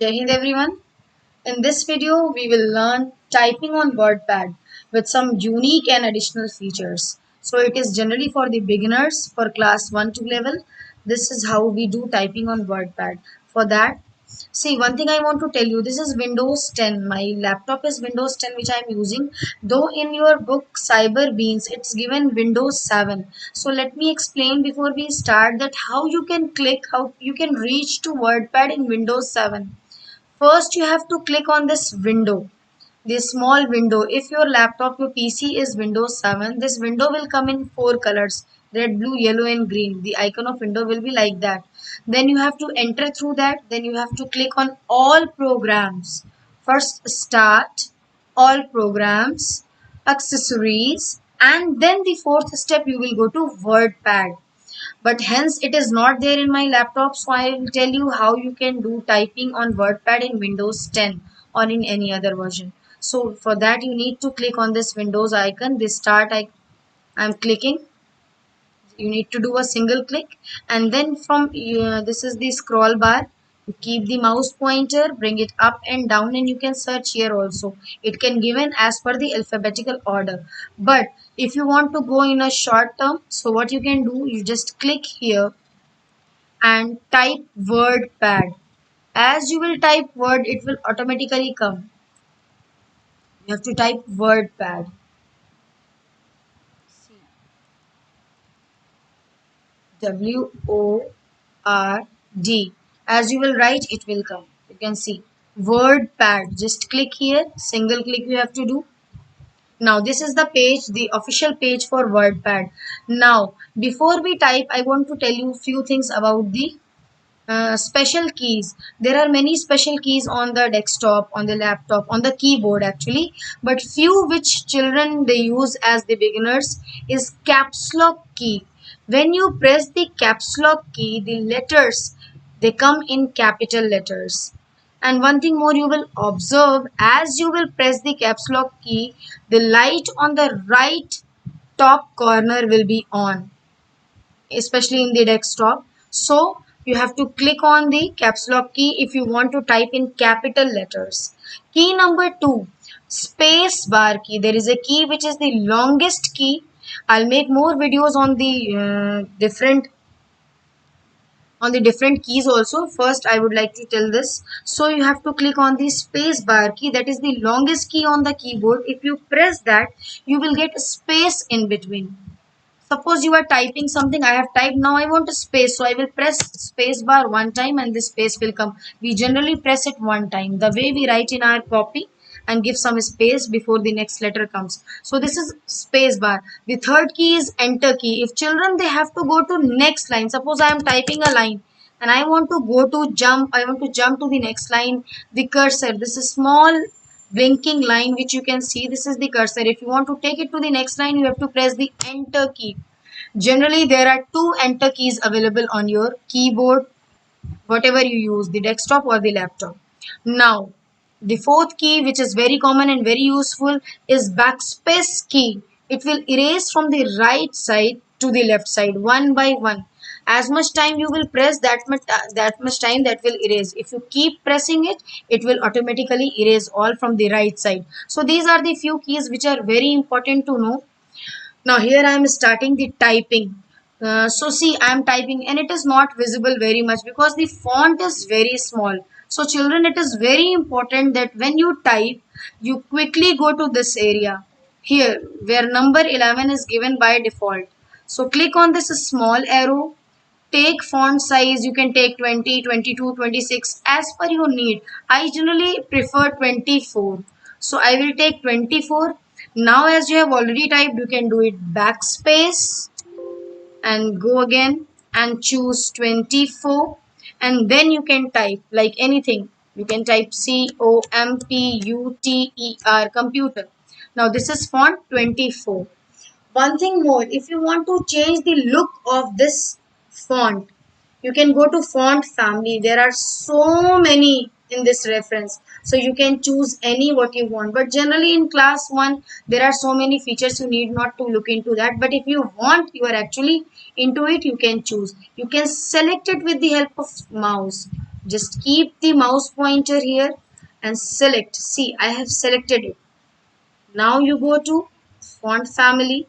Jai Hind everyone. In this video, we will learn typing on WordPad with some unique and additional features. So it is generally for the beginners for class 1 to level. This is how we do typing on WordPad. For that, see, one thing I want to tell you, this is Windows 10. My laptop is Windows 10 which I am using. Though in your book Cyberbeans, it's given Windows 7. So let me explain before we start that how you can click, how you can reach to WordPad in Windows 7. First, you have to click on this window, this small window. If your laptop, your PC is Windows 7, this window will come in four colors: red, blue, yellow, and green. The icon of window will be like that. Then you have to enter through that. Then you have to click on all programs. First, start, all programs, accessories, and then the fourth step you will go to WordPad, but hence it is not there in my laptop, so I will tell you how you can do typing on WordPad in Windows 10 or in any other version. So for that you need to click on this Windows icon, this start I'm clicking. You need to do a single click, and then from this is the scroll bar. You keep the mouse pointer, bring it up and down, and you can search here also. It can given as per the alphabetical order, but if you want to go in a short term, so what you can do, you just click here and type WordPad. As you will type word, it will automatically come. You have to type WordPad. WORD. As you will write, it will come. You can see WordPad. Just click here. Single click you have to do. Now this is the page, the official page for WordPad. Now before we type, I want to tell you few things about the special keys. There are many special keys on the desktop, on the laptop, on the keyboard actually, but few which children they use as the beginners is caps lock key. When you press the caps lock key, the letters they come in capital letters. And one thing more you will observe, as you will press the caps lock key, the light on the right top corner will be on, especially in the desktop. So you have to click on the caps lock key if you want to type in capital letters. Key number 2, space bar key. There is a key which is the longest key. I'll make more videos on the different keys also. First I would like to tell this. So you have to click on the space bar key, that is the longest key on the keyboard. If you press that, you will get a space in between. Suppose you are typing something, I have typed, now I want a space, so I will press space bar one time and this space will come. We generally press it one time, the way we write in our copy, and give some space before the next letter comes. So this is space bar. The third key is enter key. If children they have to go to next line, suppose I am typing a line and I want to go to jump, I want to jump to the next line, the cursor, this is small blinking line which you can see, this is the cursor. If you want to take it to the next line, you have to press the enter key. Generally there are two enter keys available on your keyboard, whatever you use, the desktop or the laptop. Now the fourth key, which is very common and very useful, is backspace key. It will erase from the right side to the left side one by one. As much time you will press, that much time that will erase. If you keep pressing it, it will automatically erase all from the right side. So these are the few keys which are very important to know. Now here I am starting the typing. So see, I am typing and it is not visible very much because the font is very small. So children, it is very important that when you type, you quickly go to this area here where number 11 is given by default. So click on this small arrow, take font size, you can take 20, 22, 26 as per your need. I generally prefer 24. So I will take 24. Now as you have already typed, you can do it backspace and go again and choose 24, and then you can type like anything. You can type COMPUTER, computer. Now this is font 24. One thing more, if you want to change the look of this font, you can go to font family. There are so many in this reference, so you can choose any what you want. But generally in class 1 there are so many features, you need not to look into that. But if you want, you are actually into it, you can choose, you can select it with the help of mouse. Just keep the mouse pointer here and select. See, I have selected it. Now you go to font family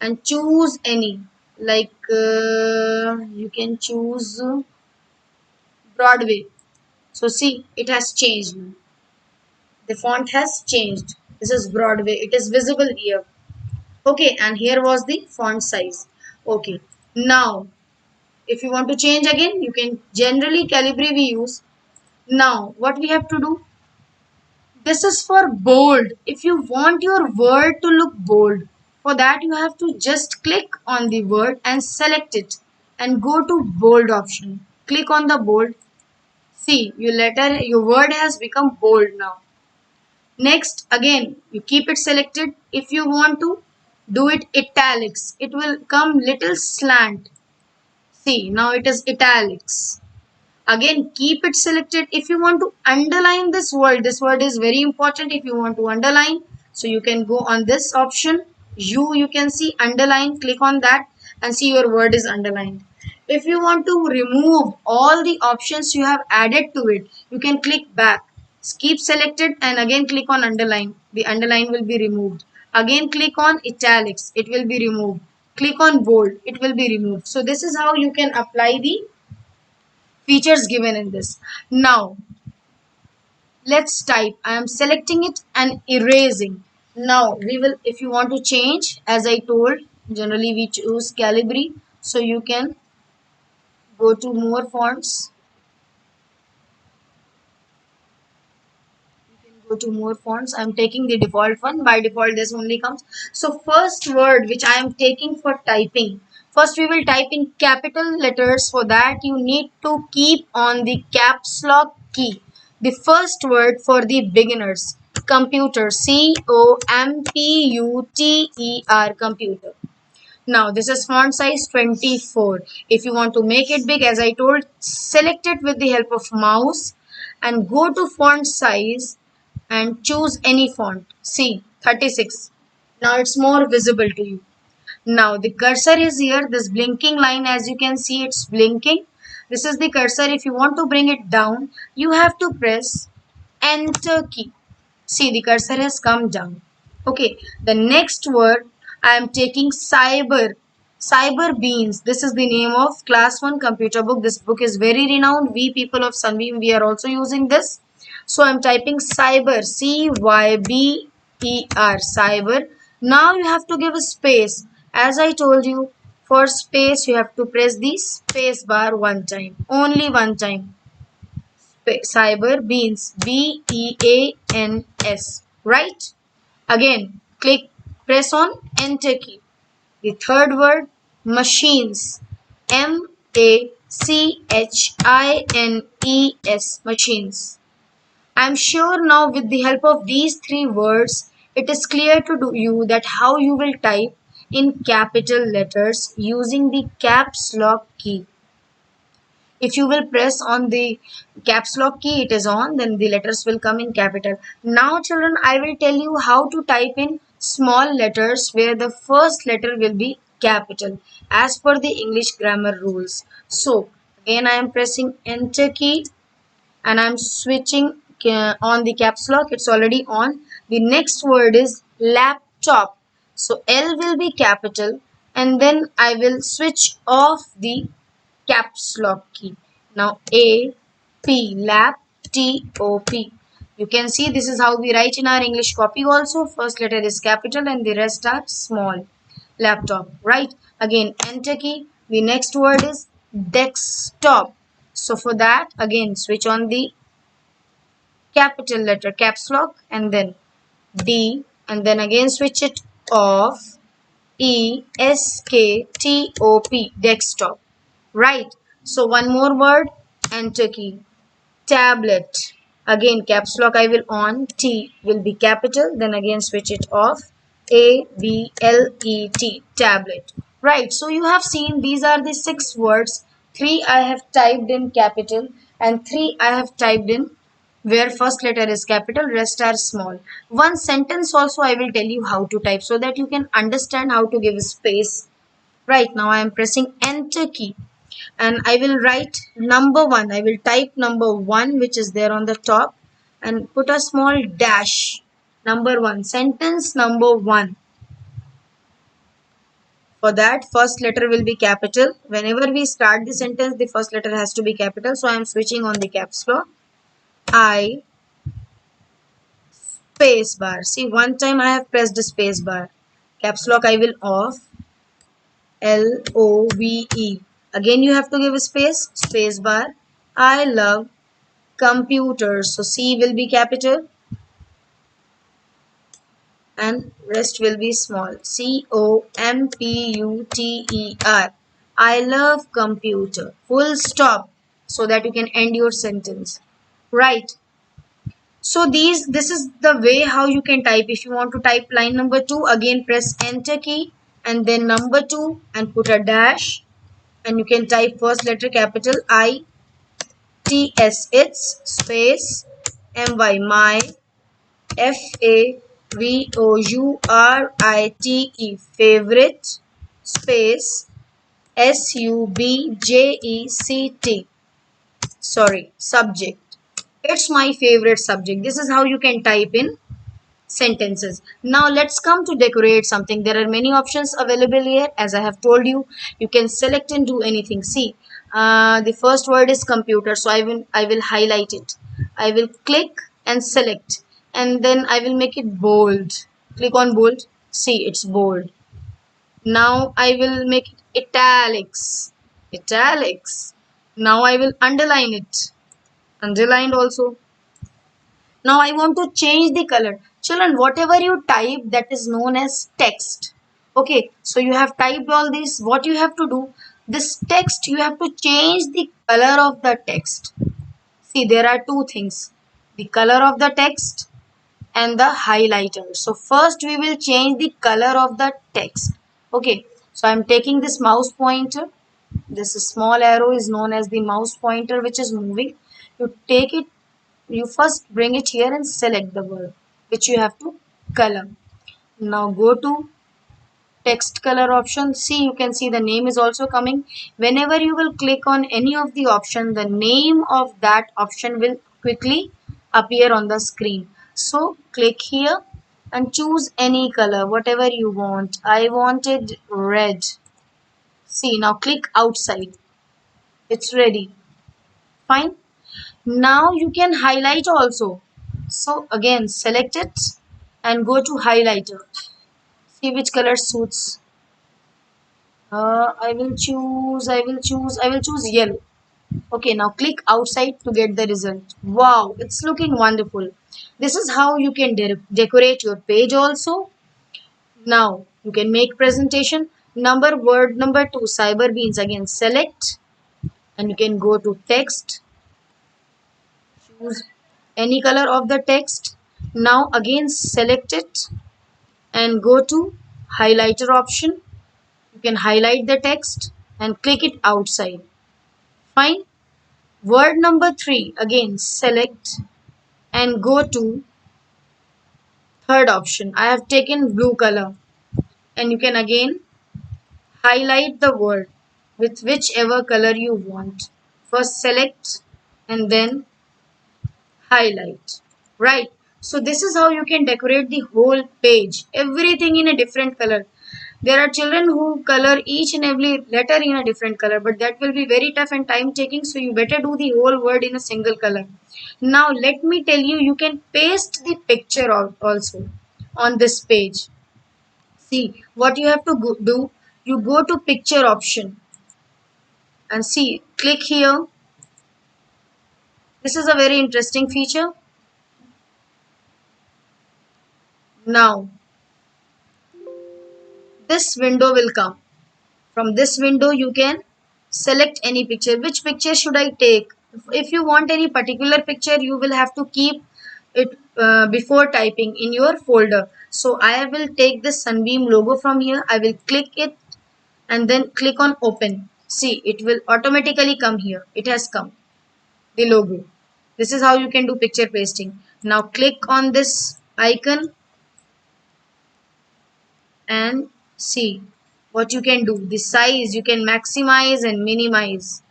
and choose any. Like you can choose Broadway. So see, it has changed now. The font has changed. This is Broadway. It is visible here. Okay, and here was the font size. Okay, now if you want to change again, you can generally Calibri we use. Now, what we have to do? This is for bold. If you want your word to look bold, for that you have to just click on the word and select it and go to bold option. Click on the bold. See, your word has become bold now. Next, again, you keep it selected. If you want to do it italics, it will come little slant. See, now it is italics. Again, keep it selected. If you want to underline this word is very important. If you want to underline, so you can go on this option. You can see underline, click on that and see your word is underlined. If you want to remove all the options you have added to it, you can click back. Keep selected and again click on underline. The underline will be removed. Again click on italics. It will be removed. Click on bold. It will be removed. So this is how you can apply the features given in this. Now let's type. I am selecting it and erasing. Now we will, if you want to change, as I told, generally we choose Calibri, so you can go to more fonts. Go to more fonts. I'm taking the default one. By default this only comes. So first word which I am taking for typing, first we will type in capital letters. For that you need to keep on the caps lock key. The first word for the beginners, computer, COMPUTER, computer. Now this is font size 24. If you want to make it big, as I told, select it with the help of mouse and go to font size and choose any font. See, 36. Now it's more visible to you. Now the cursor is here. This blinking line, as you can see, it's blinking. This is the cursor. If you want to bring it down, you have to press enter key. See, the cursor has come down. Okay, the next word I am taking cyber. Cyber Beans. This is the name of class 1 computer book. This book is very renowned. We people of Sunbeam, we are also using this. So I am typing cyber, CYBER, cyber. Now you have to give a space. As I told you, for space you have to press the space bar one time. Only one time. Cyber Beans, BEANS, right? Again click, press on enter key. The third word, machines, MACHINES, machines. I'm sure now with the help of these three words it is clear to you that how you will type in capital letters using the caps lock key. If you will press on the caps lock key, it is on, then the letters will come in capital. Now children, I will tell you how to type in small letters where the first letter will be capital as per the English grammar rules. So again I am pressing enter key and I'm switching on the caps lock. It's already on. The next word is laptop. So L will be capital and then I will switch off the caps lock key. Now A P, lap, T O P. You can see this is how we write in our English copy also. First letter is capital and the rest are small. Laptop, right? Again enter key. The next word is desktop. So for that again switch on the capital letter caps lock and then D and then again switch it off. ESKTOP, desktop, right? So one more word, enter key, tablet. Again caps lock I will on, T will be capital, then again switch it off, ABLET, tablet, right? So you have seen these are the 6 words. 3 I have typed in capital and 3 I have typed in where first letter is capital, rest are small. One sentence also I will tell you how to type so that you can understand how to give space. Right now I am pressing enter key. and I will write number 1. I will type number 1 which is there on the top and put a small dash. Number 1, sentence number 1. For that, first letter will be capital. Whenever we start the sentence, the first letter has to be capital. So I am switching on the caps lock. I space bar. See, one time I have pressed the space bar. Caps lock I will off. LOVE. Again you have to give a space bar. I love computers. So C will be capital and rest will be small. COMPUTER. I love computer. Full stop so that you can end your sentence. Right. So this is the way how you can type. If you want to type line number 2, again press enter key and then number 2 and put a dash, and you can type first letter capital ITS, its, space MY, my, FAVOURITE, favorite, space SUBJECT, sorry, subject. It's my favorite subject. This is how you can type in sentences. Now let's come to decorate something. There are many options available here. As I have told you, you can select and do anything. See, the first word is computer, so I will highlight it. I will click and select, and then I will make it bold. Click on bold. See, it's bold. Now I will make it italics. Italics. Now I will underline it. Underlined also. Now I want to change the color. Children, whatever you type, that is known as text. Okay, so you have typed all this. What you have to do, this text, you have to change the color of the text. See, there are two things. The color of the text and the highlighter. So first we will change the color of the text. Okay, so I am taking this mouse pointer. This small arrow is known as the mouse pointer which is moving. You take it, you first bring it here and select the word which you have to color. Now go to text color option. See, you can see the name is also coming. Whenever you will click on any of the option, the name of that option will quickly appear on the screen. So click here and choose any color, whatever you want. I wanted red. See, now click outside. It's ready. Fine. Now you can highlight also. So again select it and go to highlighter. See which color suits. I will choose yellow. Okay, now click outside to get the result. Wow, it's looking wonderful. This is how you can decorate your page also. Now you can make presentation. Word number 2, cyber beans. Again select and you can go to text. Choose any color of the text. Now again select it and go to highlighter option. You can highlight the text and click it outside. Fine. Word number 3, again select and go to third option. I have taken blue color and you can again highlight the word with whichever color you want. First select and then highlight. Right. So this is how you can decorate the whole page. Everything in a different color. There are children who color each and every letter in a different color, but that will be very tough and time taking. So you better do the whole word in a single color. Now let me tell you, you can paste the picture out also on this page. See what you have to do. You go to picture option and see, click here. This is a very interesting feature. Now this window will come. From this window you can select any picture. Which picture should I take? If you want any particular picture, you will have to keep it before typing in your folder. So I will take this Sunbeam logo from here. I will click it and then click on open. See, it will automatically come here. It has come, the logo. This is how you can do picture pasting. Now click on this icon and see what you can do, the size you can maximize and minimize.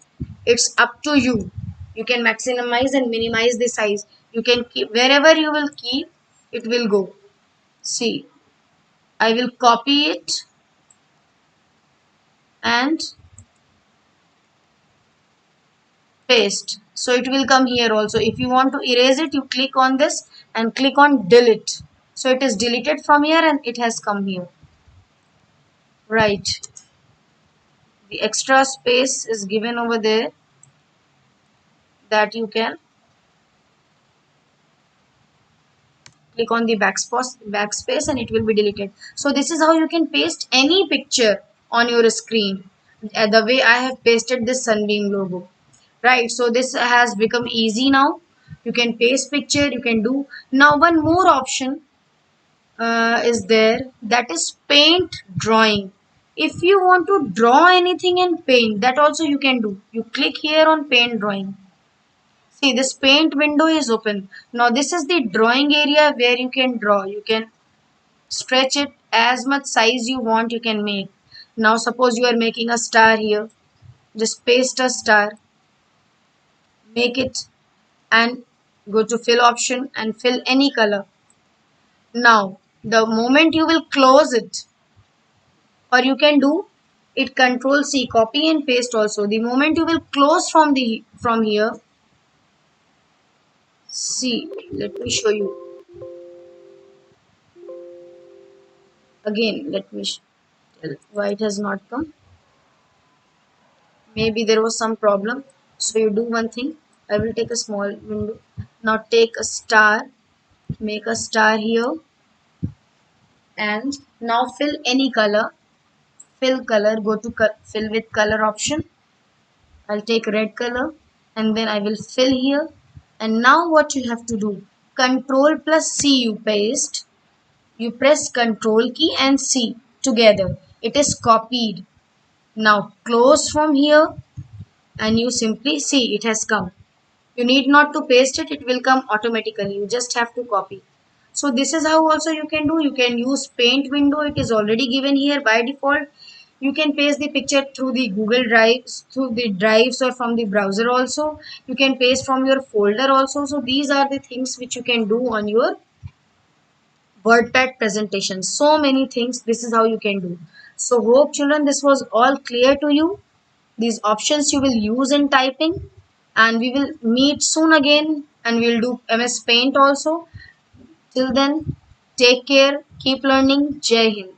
It's up to you. You can maximize and minimize the size. You can keep wherever you will keep, it will go. See, I will copy it and paste, so it will come here also. If you want to erase it, you click on this and click on delete, so it is deleted from here and it has come here. Right, the extra space is given over there, that you can click on the backspace and it will be deleted. So this is how you can paste any picture on your screen, the way I have pasted this Sunbeam logo. Right, so this has become easy now. You can paste picture, you can do. Now one more option is there, that is paint drawing. If you want to draw anything in paint, that also you can do. You click here on paint drawing. See, this paint window is open. Now this is the drawing area where you can draw. You can stretch it as much size you want, you can make. Now suppose you are making a star here. Just paste a star, make it, and go to fill option and fill any color. Now the moment you will close it, or you can do it control C, copy and paste also. The moment you will close from here, see, let me show you again. Let me tell why it has not come. Maybe there was some problem. So you do one thing, I will take a small window. Now take a star, make a star here, and now fill any color. Fill color, go to fill with color option. I'll take red color and then I will fill here. And now what you have to do, control plus C you paste. You press control key and C together. It is copied. Now close from here and you simply see it has come. You need not to paste it, it will come automatically. You just have to copy. So this is how also you can do. You can use paint window. It is already given here by default. You can paste the picture through the Google Drives, through the drives, or from the browser also. You can paste from your folder also. So these are the things which you can do on your WordPad presentation. So many things. This is how you can do. So hope children this was all clear to you. These options you will use in typing, and we will meet soon again and we'll do MS Paint also. Till then, take care, keep learning. Jai Hind.